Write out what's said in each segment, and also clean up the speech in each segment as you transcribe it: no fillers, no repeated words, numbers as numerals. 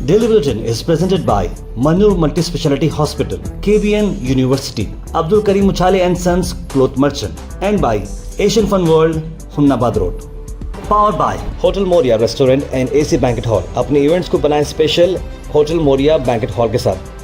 Daily Bulletin is presented by Manur Multi-Speciality Hospital, KBN University, Abdul Karim Uchale and Sons Cloth Merchant, and by Asian Fun World, Hunnabad Road. Powered by Hotel Moria Restaurant and AC Banquet Hall. अपने events को बनाएं special hotel Moriya banquet hall के साथ।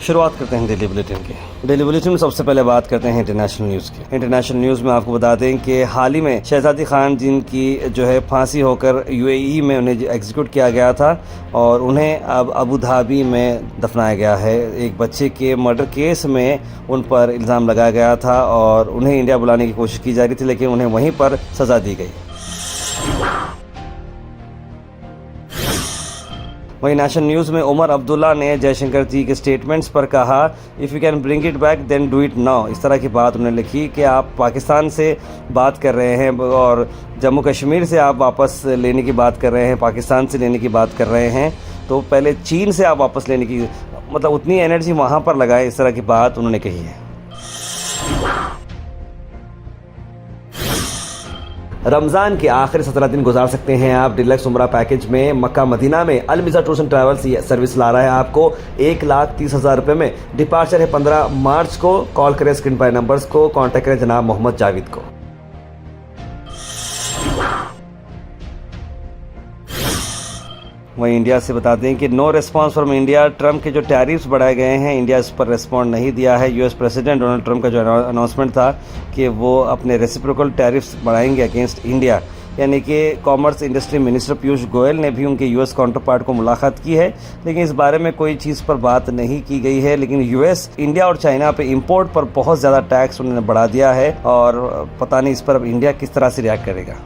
शुरुआत करते हैं daily bulletin की। Daily bulletin में सबसे पहले बात करते हैं इंटरनेशनल न्यूज़ की। इंटरनेशनल न्यूज़ में आपको बता दें कि हाल ही में शहजादी खान जिनकी जो है फांसी होकर यूएई में उन्हें एग्जीक्यूट किया गया था और उन्हें अब अबू धाबी में दफनाया गया है। एक बच्चे के मर्डर केस में उन पर इल्ज़ाम लगाया गया था और उन्हें इंडिया बुलाने की कोशिश की जा रही थी, लेकिन उन्हें वहीं पर सज़ा दी गई। वहीं नेशनल न्यूज़ में उमर अब्दुल्ला ने जयशंकर जी के स्टेटमेंट्स पर कहा, if you can bring it back then do it now. इस तरह की बात उन्होंने लिखी कि आप पाकिस्तान से बात कर रहे हैं और जम्मू कश्मीर से आप वापस लेने की बात कर रहे हैं, पाकिस्तान से लेने की बात कर रहे हैं, तो पहले चीन से आप वापस लेने की मतलब उतनी एनर्जी वहाँ पर लगाए। इस तरह की बात उन्होंने कही है। रमज़ान के आखिरी 17 दिन गुजार सकते हैं आप डिलक्स उम्रा पैकेज में। मक्का मदीना में अलमिज़ा टूर्स एंड ट्रैवल्स सर्विस ला रहा है आपको 1,30,000 रुपये में। डिपार्चर है 15 मार्च को। कॉल करें स्क्रीन पर नंबर्स को, कॉन्टैक्ट करें जनाब मोहम्मद जावेद को। वहीं इंडिया से बता दें कि no response from India. Trump के जो टैरिफ्स बढ़ाए गए हैं, इंडिया इस पर रिस्पॉन्ड नहीं दिया है। यूएस प्रेसिडेंट डोनाल्ड ट्रंप का जो अनाउंसमेंट था कि वो अपने रेसिप्रोकल टैरिफ्स बढ़ाएंगे अगेंस्ट इंडिया, यानी कि commerce industry minister Piyush Goyal ने भी उनके यूएस काउंटर पार्ट को मुलाकात की है, लेकिन इस बारे में कोई चीज़ पर बात नहीं की गई है। लेकिन यूएस इंडिया और चाइना पे इंपोर्ट पर बहुत ज़्यादा टैक्स उन्होंने बढ़ा दिया है और पता नहीं इस पर अब इंडिया किस तरह से रिएक्ट करेगा।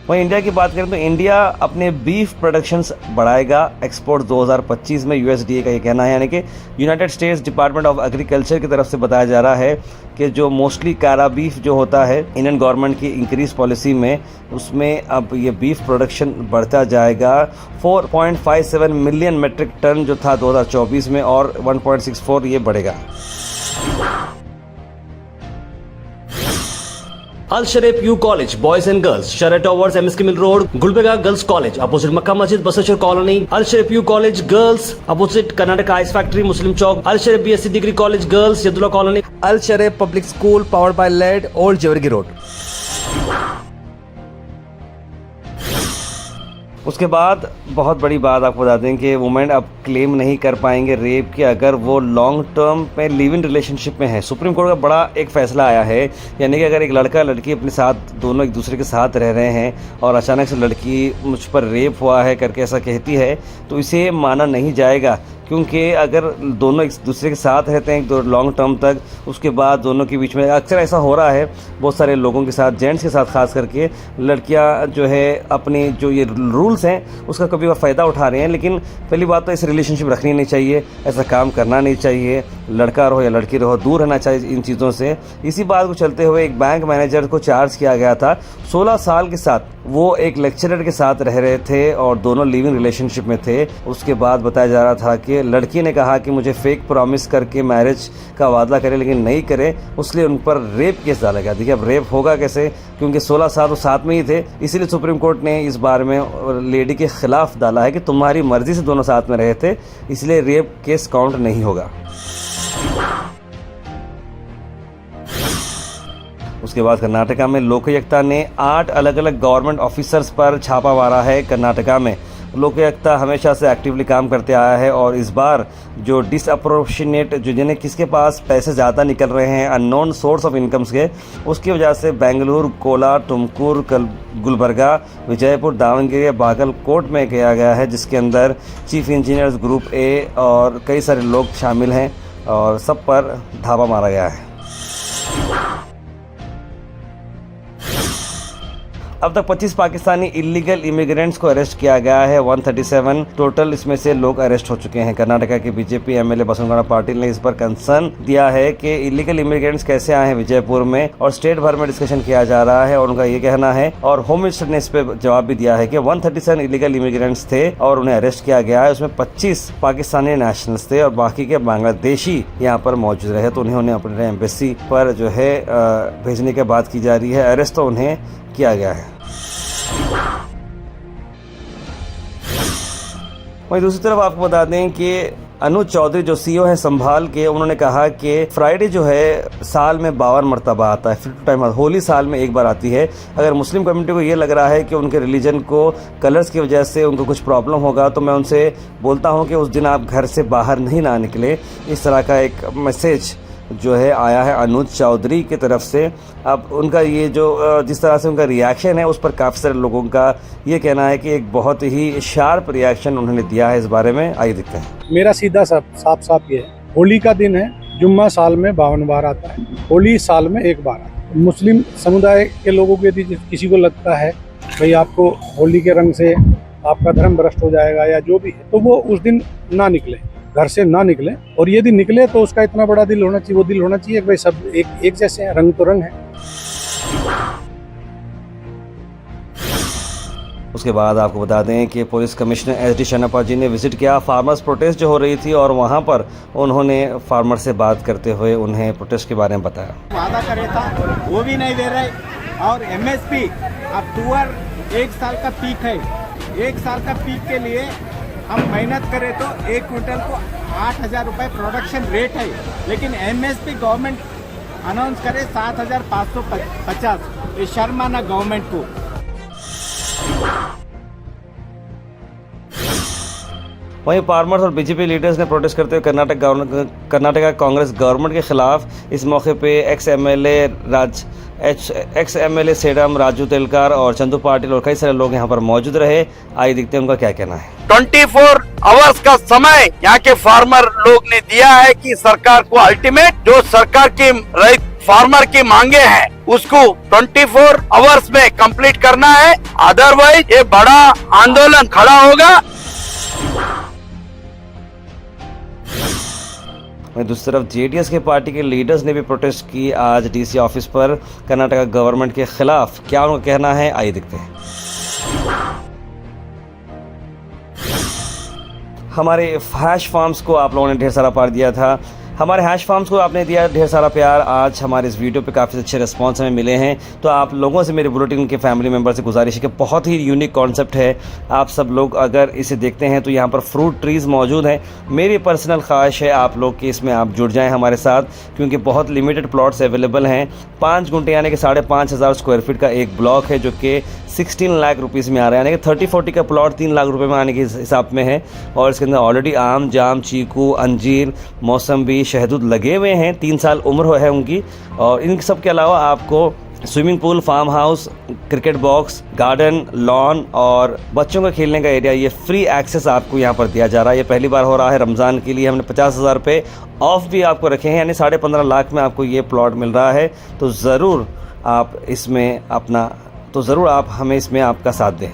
वहीं इंडिया की बात करें तो इंडिया अपने बीफ प्रोडक्शंस बढ़ाएगा एक्सपोर्ट 2025 में। यूएसडीए का ये कहना है, यानी कि United states department of agriculture की तरफ से बताया जा रहा है कि जो मोस्टली कारा बीफ जो होता है इंडियन गवर्नमेंट की इंक्रीज पॉलिसी में, उसमें अब ये बीफ प्रोडक्शन बढ़ता जाएगा। 4.57 मिलियन मेट्रिक टन जो था 2024 में और 1.64 ये बढ़ेगा। Al Sharif U College, Boys and Girls, Shara Towers, MSK Mill Road, Gulbega Girls College, opposite Makkah Masjid, Basachar Colony. Al Sharif U College Girls, opposite Karnataka Ice Factory, Muslim Chowk. Al Sharif BSc Degree College Girls, Yadullah Colony. Al Sharif Public School, powered by LED, Old Jewargi Road. उसके बाद बहुत बड़ी बात आपको बता दें कि women अब क्लेम नहीं कर पाएंगे रेप की अगर वो लॉन्ग टर्म में लिव इन रिलेशनशिप में है। सुप्रीम कोर्ट का बड़ा एक फैसला आया है, यानी कि अगर एक लड़का लड़की अपने साथ दोनों एक दूसरे के साथ रह रहे हैं और अचानक से लड़की मुझ पर रेप हुआ है करके ऐसा कहती है तो इसे माना नहीं जाएगा, क्योंकि अगर दोनों एक दूसरे के साथ रहते हैं एक लॉन्ग टर्म तक, उसके बाद दोनों के बीच में अक्सर ऐसा हो रहा है बहुत सारे लोगों के साथ, जेंट्स के साथ खास करके, लड़कियां जो है अपने जो ये रूल्स हैं उसका कभी वो फ़ायदा उठा रहे हैं। लेकिन पहली बात तो ऐसी रिलेशनशिप रखनी नहीं चाहिए, ऐसा काम करना नहीं चाहिए, लड़का रहो या लड़की रहो दूर रहना चाहिए इन चीज़ों से। इसी बात को चलते हुए एक बैंक मैनेजर को चार्ज किया गया था 16 साल के साथ। वो एक लेक्चरर के साथ रह रहे थे और दोनों लिविंग रिलेशनशिप में थे। उसके बाद बताया जा रहा था कि लड़की ने कहा कि मुझे फेक प्रॉमिस करके मैरिज का वादा करे लेकिन नहीं करे, इसलिए उन पर रेप केस डाला गया। देखिए अब रेप होगा कैसे, क्योंकि 16 साल वो साथ में ही थे। इसीलिए सुप्रीम कोर्ट ने इस बारे में लेडी के खिलाफ डाला है कि तुम्हारी मर्जी से दोनों साथ में रहे थे, इसलिए रेप केस काउंट नहीं होगा। उसके बाद कर्नाटका में लोकायुक्ता ने 8 अलग अलग गवर्नमेंट ऑफिसर्स पर छापा मारा है। कर्नाटका में लोकायुक्ता हमेशा से एक्टिवली काम करते आया है और इस बार जो डिसअप्रोपोर्शनेट जो जिन्हें किसके पास पैसे ज़्यादा निकल रहे हैं अननोन सोर्स ऑफ इनकम्स के, उसकी वजह से बेंगलुरु, कोलार, तुमकुर, गुलबर्गा, विजयपुर, दावणगेरे, बागलकोट में किया गया है, जिसके अंदर चीफ इंजीनियर्स ग्रुप ए और कई सारे लोग शामिल हैं और सब पर धावा मारा गया है। अब तक 25 पाकिस्तानी इलीगल इमिग्रेंट्स को अरेस्ट किया गया है। 137 टोटल इसमें से लोग अरेस्ट हो चुके हैं। कर्नाटका के बीजेपी एमएलए बसवनगौड़ा पाटिल ने इस पर कंसर्न दिया है कि इलीगल इमिग्रेंट्स कैसे आए हैं विजयपुर में, और स्टेट भर में डिस्कशन किया जा रहा है और उनका ये कहना है, और होम मिनिस्टर ने इस पर जवाब भी दिया है कि 137 इलीगल इमिग्रेंट्स थे और उन्हें अरेस्ट किया गया है। उसमें 25 पाकिस्तानी नेशनल्स थे और बाकी के बांग्लादेशी यहाँ पर मौजूद रहे, तो उन्हें अपने एम्बेसी पर जो है भेजने की बात की जा रही है। अरेस्ट तो उन्हें किया गया है। वहीं दूसरी तरफ आपको बता दें कि अनुज चौधरी जो सीईओ है संभाल के, उन्होंने कहा कि फ्राइडे जो है साल में 52 मरतबा आता है, 50 टाइम होली साल में एक बार आती है। अगर मुस्लिम कम्युनिटी को ये लग रहा है कि उनके रिलीजन को कलर्स की वजह से उनको कुछ प्रॉब्लम होगा, तो मैं उनसे बोलता हूँ कि उस दिन आप घर से बाहर नहीं ना निकले। इस तरह का एक मैसेज जो है आया है अनुज चौधरी की तरफ से। अब उनका ये जो जिस तरह से उनका रिएक्शन है उस पर काफ़ी सारे लोगों का ये कहना है कि एक बहुत ही शार्प रिएक्शन उन्होंने दिया है इस बारे में। आइए देखते हैं। मेरा सीधा साफ ये है, होली का दिन है, जुम्मा साल में 52 बार आता है, होली साल में एक बार आता है। मुस्लिम समुदाय के लोगों को यदि किसी को लगता है भाई आपको होली के रंग से आपका धर्म भ्रष्ट हो जाएगा या जो भी है, तो वो उस दिन ना निकले, घर से ना निकले। और यदि निकले तो उसका इतना बड़ा दिल होना चाहिए, वो दिल होना चाहिए कि भाई सब एक जैसे हैं, रंग तो रंग है। उसके बाद आपको बता दें कि पुलिस कमिश्नर एस.डी. शनप्पा जी ने विजिट किया फार्मर्स प्रोटेस्ट जो हो रही थी, और वहां पर उन्होंने फार्मर से बात करते हुए उन्हें प्रोटेस्ट के बारे में बताया। वादा करे था वो भी नहीं दे रहे, और एमएसपी अब तुअर 1 साल का पीक है, 1 साल का पीक के लिए हम मेहनत करें तो 1 क्विंटल को 8,000 रुपये प्रोडक्शन रेट है, लेकिन एमएसपी गवर्नमेंट अनाउंस करे 7,550। ये शर्म आना गवर्नमेंट को। वहीं फार्मर्स और बीजेपी लीडर्स ने प्रोटेस्ट करते हुए कर्नाटका कांग्रेस गवर्नमेंट के खिलाफ इस मौके पे एक्स एमएलए सेडम, राजू तेलकार और चंदू पाटिल और कई सारे लोग यहाँ पर मौजूद रहे। आइए देखते हैं उनका क्या कहना है। 24 आवर्स का समय यहाँ के फार्मर लोग ने दिया है कि सरकार को अल्टीमेट जो सरकार की फार्मर की मांगे हैं उसको 24 आवर्स में कंप्लीट करना है, अदरवाइज ये बड़ा आंदोलन खड़ा होगा। वहीं दूसरी तरफ जेडीएस के पार्टी के लीडर्स ने भी प्रोटेस्ट की आज डीसी ऑफिस पर कर्नाटका गवर्नमेंट के खिलाफ। क्या उनका कहना है, आइए देखते हैं। हमारे हैश फार्म्स को आप लोगों ने ढेर सारा प्यार दिया था। हमारे हैश फार्म्स को आपने दिया ढेर सारा प्यार। आज हमारे इस वीडियो पे काफ़ी अच्छे रिस्पांस हमें मिले हैं, तो आप लोगों से मेरे बुलेटिन के फैमिली मेंबर से गुजारिश है कि बहुत ही यूनिक कॉन्सेप्ट है। आप सब लोग अगर इसे देखते हैं तो यहाँ पर फ्रूट ट्रीज़ मौजूद हैं। मेरी पर्सनल ख्वाहिश है आप लोग कि इसमें आप जुड़ जाएँ हमारे साथ, क्योंकि बहुत लिमिटेड प्लॉट्स अवेलेबल हैं। 5 गुंटे यानी कि 5,500 स्क्वायर फीट का एक ब्लॉक है जो कि 16 लाख रुपीज़ में आ रहा है, यानी कि 30-40 का प्लॉट 3 लाख रुपए में आने के हिसाब में है। और इसके अंदर ऑलरेडी आम, जाम, चीकू, अंजीर, मौसम्बी, शहदूद लगे हुए हैं। 3 साल उम्र है उनकी। और इन सब के अलावा आपको swimming pool, farm house, cricket box, garden, lawn और बच्चों का खेलने का एरिया, ये फ्री एक्सेस आपको यहाँ पर दिया जा रहा है। ये पहली बार हो रहा है। रमज़ान के लिए हमने 50,000 रुपये ऑफ भी आपको रखे हैं, यानी 15.5 लाख में आपको ये प्लॉट मिल रहा है। तो ज़रूर आप हमें इसमें आपका साथ दें।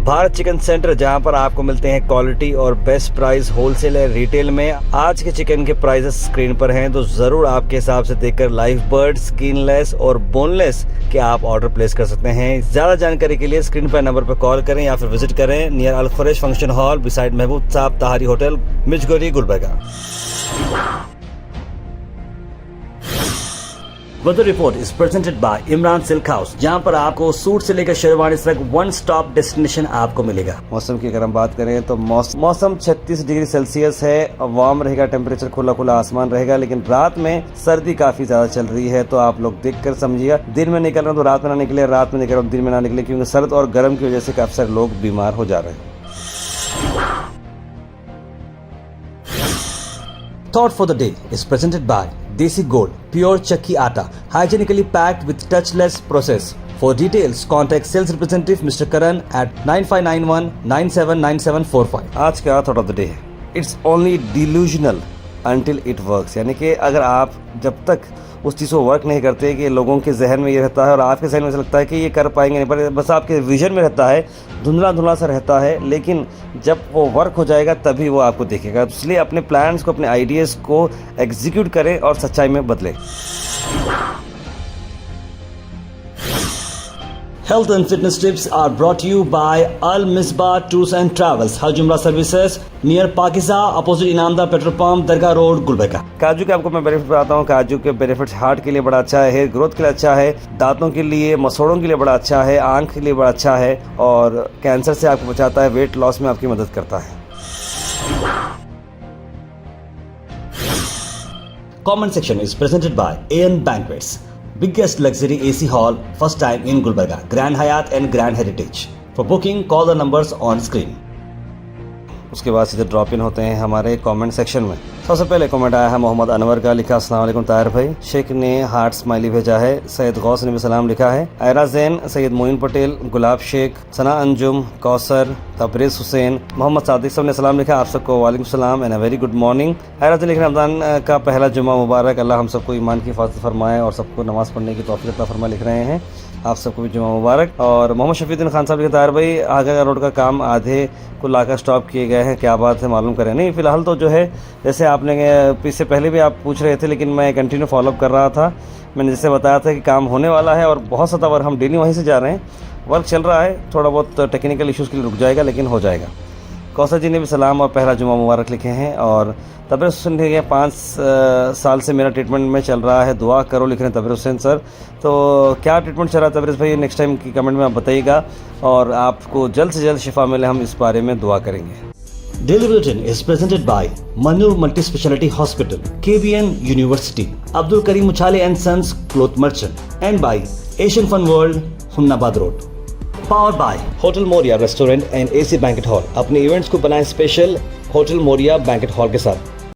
भारत चिकन सेंटर, जहां पर आपको मिलते हैं क्वालिटी और बेस्ट प्राइस होलसेल और रिटेल में। आज के चिकन के प्राइसेस स्क्रीन पर हैं, तो जरूर आपके हिसाब से देखकर लाइव बर्ड, स्किनलेस और बोनलेस के आप ऑर्डर प्लेस कर सकते हैं। ज्यादा जानकारी के लिए स्क्रीन पर नंबर पर कॉल करें या फिर विजिट करें near Al Khuraish function hall beside Mahboob Sahab Tahari hotel, Mirchgori, Gulbarga. Weather report is presented by Imran silk house, जहां पर आपको सूट से लेकर शेरवानी तक वन स्टॉप डेस्टिनेशन आपको मिलेगा। मौसम की अगर हम बात करें तो मौसम 36 डिग्री सेल्सियस है। वार्म रहेगा, टेम्परेचर खुला आसमान रहेगा, लेकिन रात में सर्दी काफी ज्यादा चल रही है। तो आप लोग देख कर समझिएगा। दिन में निकल रहे हो तो रात में ना निकले, रात में निकल रहे हो दिन में ना निकले, क्योंकि सर्द और गर्म की वजह से काफी सारे लोग बीमार हो जा रहे हैं। Thought for the day is presented by Desi Gold, pure chakki atta, hygienically packed with touchless process. For details, contact sales representative Mr. Karan at 9591979745. आज का thought of the day, it's only delusional until it works, यानी कि अगर आप जब तक उस चीज़ को वर्क नहीं करते कि लोगों के जहन में ये रहता है और आपके जहन में ऐसा लगता है कि ये कर पाएंगे नहीं, पर बस आपके विजन में रहता है, धुंधला धुंधला सा रहता है, लेकिन जब वो वर्क हो जाएगा तभी वो आपको देखेगा। इसलिए अपने प्लान्स को, अपने आइडियाज़ को एग्जीक्यूट करें और सच्चाई में बदलें। Health and fitness tips are brought to you by Al Misbah Tours and Travels, Hajj Umrah Services, near Pakiza, opposite Inamda Petrol Pump, Dargah Road, Gulbarga। काजू के आपको मैं बेनिफिट बताता हूँ। काजू के बेनिफिट्स हार्ट के लिए बड़ा अच्छा है, हेयर ग्रोथ के लिए अच्छा है, दांतों के लिए, मसोड़ों के लिए बड़ा अच्छा है, आंख के लिए बड़ा अच्छा है और कैंसर से आपको बचाता है, वेट लॉस में आपकी मदद करता है। Comment section is presented by AN Banquets, biggest luxury AC hall, first time in Gulbarga, Grand Hyatt and Grand Heritage. For booking, call the numbers on screen. उसके बाद सीधे ड्रॉप इन होते हैं हमारे कमेंट सेक्शन में। सबसे पहले comment आया है मोहम्मद अनवर का, लिखा अस्सलाम वालेकुम ताहिर भाई। शेख ने हार्ट स्माइली भेजा है। सैयद गौस ने भी सलाम लिखा है। आयरा जैन, सैयद मोइन पटेल, गुलाब शेख, सना अंजुम, कौसर, तबरेज हुसैन, मोहम्मद सादिक सब ने सलाम लिखा। आप सबको वालेकुम सलाम and a very good morning. Ayra Jain लिख रमज़ान का पहला जुम्मा मुबारक, अल्लाह हम सबको ईमान की हिफाजत फरमाए और सबको नमाज़ पढ़ने की तौफीक अता फरमाए लिख रहे हैं। आप सबको भी जुम्मा मुबारक। और मोहम्मद शफीउद्दीन खान साहब लिखते ताहिर भाई, आगरा रोड का काम आधे को लाकर स्टॉप किए गए हैं, क्या बात है मालूम करें। नहीं, फ़िलहाल तो जो है जैसे आपने इससे पहले भी आप पूछ रहे थे, लेकिन मैं कंटिन्यू फॉलोअप कर रहा था। मैंने जैसे बताया था कि काम होने वाला है और बहुत सा वर्क, हम डेली वहीं से जा रहे हैं, वर्क चल रहा है, थोड़ा बहुत टेक्निकल इश्यूज़ के लिए रुक जाएगा लेकिन हो जाएगा। कौसर जी ने भी सलाम और पहला जुम्मा मुबारक लिखे हैं। और तबरेज़ हुसैन लिखे हैं 5 साल से मेरा ट्रीटमेंट में चल रहा है, दुआ करो लिख रहे हैं तबरेज़ हुसैन सर। तो क्या ट्रीटमेंट चल रहा है तबरेज़ भाई, नेक्स्ट टाइम की कमेंट में आप बताइएगा और आपको जल्द से जल्द शिफा मिले, हम इस बारे में दुआ करेंगे। Daily Bulletin is presented by Manu Multi Speciality Hospital, KBN University, Abdul Karim Uchale and Sons Cloth Merchant, and by Asian Fun World, Humnabad Road. Powered by Hotel Moria Restaurant and AC Banquet Hall। अपने events को बनाएं special hotel Moriya banquet hall के साथ।